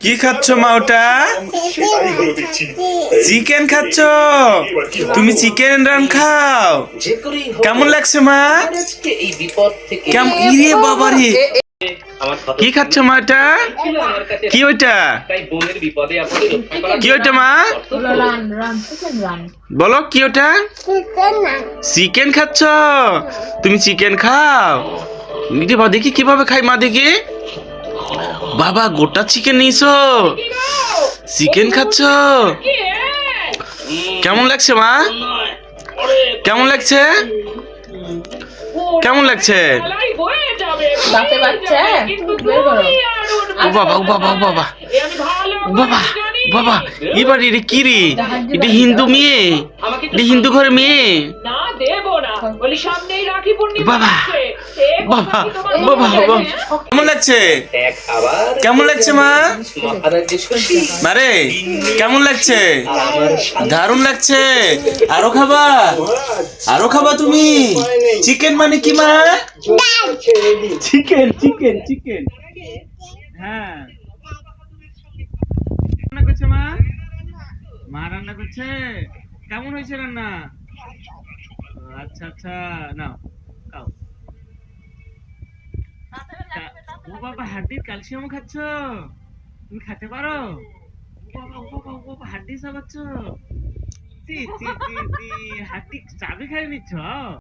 কি খাচ্ছ মা ওটা? চিকেন খাচ্ছ? তুমি চিকেন রান খাও? কেমন লাগছে মা? কেমন ইরে বাবারে, কি খাচ্ছ মা এটা? কি ওইটা? কি ওইটা মা? বলো কি ওটা? চিকেন খাচ্ছ? তুমি চিকেন খাও? দেখি কিভাবে খাই মা, দেখি। বাবা গোটা চিকেন নিয়েছো, চিকেন খাচ্ছ? কেমন লাগছে মা? কেমন লাগছে? কেমন লাগছে? ও বাবা, ও বাবা, ও বাবা, ও বাবা, বাবা, এবার এটা কি রে? এটা হিন্দু মেয়ে, এটা হিন্দু ঘরের মেয়ে। বাবা, বাবা, বাবা, বাবা, কেমন লাগছে? কেমন লাগছে মা? মারে কেমন লাগছে? দারুণ লাগছে। আরো খাবা? আরো খাবা তুমি? চিকেন মানে কি মা? Chicken, chicken, chicken. হ্যাঁ, রান্না করছে মা? মা রান্না করছে? কেমন হয়েছে রান্না? আচ্ছা আচ্ছা, নাও খাও। ও বাবা, হাড্ডির ক্যালসিয়াম খাচ্ছ? তুমি খেতে পারো? ও বাবা, ও বাবা, ও বাবা, হাড্ডি চাবাচ্ছ? হাড্ডি চাবি খাই নিচ্ছ?